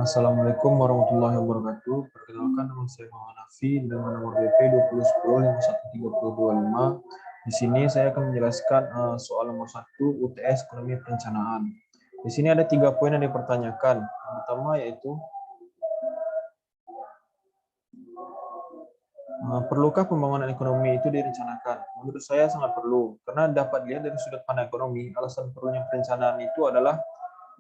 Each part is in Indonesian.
Assalamualaikum warahmatullahi wabarakatuh. Perkenalkan, nama saya Muhammad Nafi dengan nomor BP 2010 Di sini saya akan menjelaskan soal nomor 1 UTS Ekonomi Perencanaan. Di sini ada 3 poin yang dipertanyakan. Yang pertama yaitu perlukah pembangunan ekonomi itu direncanakan? Menurut saya sangat perlu, karena dapat dilihat dari sudut pandang ekonomi, alasan perlunya perencanaan itu adalah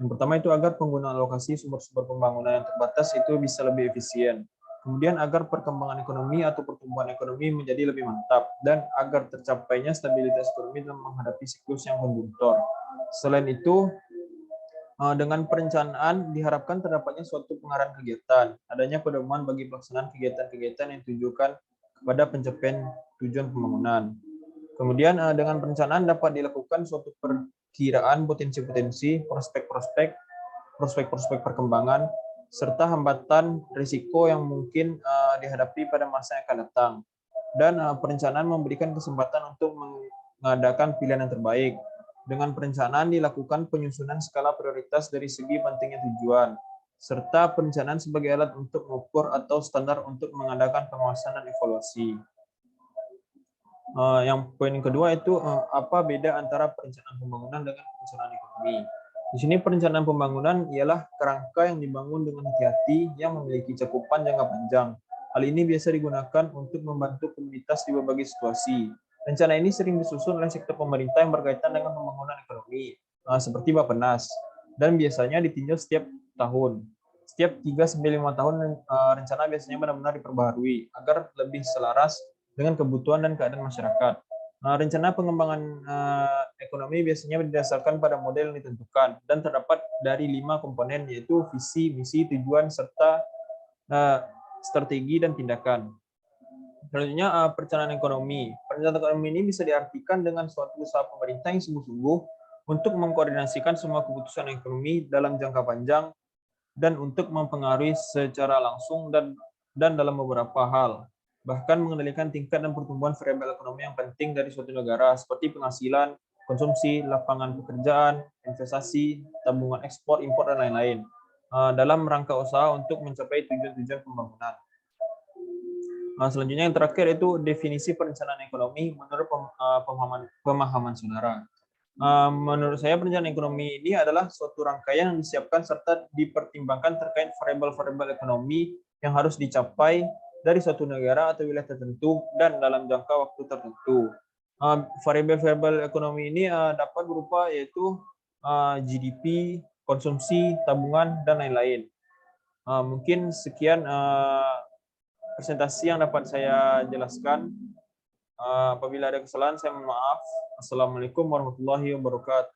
yang pertama itu agar penggunaan alokasi sumber-sumber pembangunan yang terbatas itu bisa lebih efisien. Kemudian agar perkembangan ekonomi atau pertumbuhan ekonomi menjadi lebih mantap dan agar tercapainya stabilitas ekonomi dalam menghadapi siklus yang konjungtur. Selain itu, dengan perencanaan diharapkan terdapatnya suatu pengarahan kegiatan, adanya pedoman bagi pelaksanaan kegiatan-kegiatan yang ditujukan kepada pencapaian tujuan pembangunan. Kemudian dengan perencanaan dapat dilakukan suatu perkiraan potensi-potensi, prospek-prospek perkembangan, serta hambatan risiko yang mungkin dihadapi pada masa yang akan datang. Dan perencanaan memberikan kesempatan untuk mengadakan pilihan yang terbaik. Dengan perencanaan dilakukan penyusunan skala prioritas dari segi pentingnya tujuan, serta perencanaan sebagai alat untuk mengukur atau standar untuk mengadakan pengawasan dan evaluasi. Yang poin kedua itu apa beda antara perencanaan pembangunan dengan perencanaan ekonomi. Di sini perencanaan pembangunan ialah kerangka yang dibangun dengan hati-hati yang memiliki cakupan jangka panjang. Hal ini biasa digunakan untuk membantu komunitas di berbagai situasi. Rencana ini sering disusun oleh sektor pemerintah yang berkaitan dengan pembangunan ekonomi, seperti Bappenas, dan biasanya ditinjau setiap tahun. Setiap 3-5 tahun rencana biasanya benar-benar diperbaharui agar lebih selaras dengan kebutuhan dan keadaan masyarakat. Rencana pengembangan ekonomi biasanya berdasarkan pada model yang ditentukan dan terdapat dari 5 komponen, yaitu visi, misi, tujuan, serta strategi dan tindakan. Selanjutnya, perencanaan ekonomi. Perencanaan ekonomi ini bisa diartikan dengan suatu usaha pemerintah yang sungguh-sungguh untuk mengkoordinasikan semua keputusan ekonomi dalam jangka panjang dan untuk mempengaruhi secara langsung dan dalam beberapa hal, bahkan mengendalikan tingkat dan pertumbuhan variabel ekonomi yang penting dari suatu negara seperti penghasilan, konsumsi, lapangan pekerjaan, investasi, tabungan ekspor, impor, dan lain-lain dalam rangka usaha untuk mencapai tujuan-tujuan pembangunan. Selanjutnya yang terakhir itu definisi perencanaan ekonomi menurut pemahaman saudara. Menurut saya perencanaan ekonomi ini adalah suatu rangkaian yang disiapkan serta dipertimbangkan terkait variabel-variabel ekonomi yang harus dicapai dari suatu negara atau wilayah tertentu dan dalam jangka waktu tertentu. Variabel-variabel ekonomi ini dapat berupa yaitu GDP, konsumsi, tabungan, dan lain-lain. Mungkin sekian presentasi yang dapat saya jelaskan. Apabila ada kesalahan, saya mohon maaf. Assalamualaikum warahmatullahi wabarakatuh.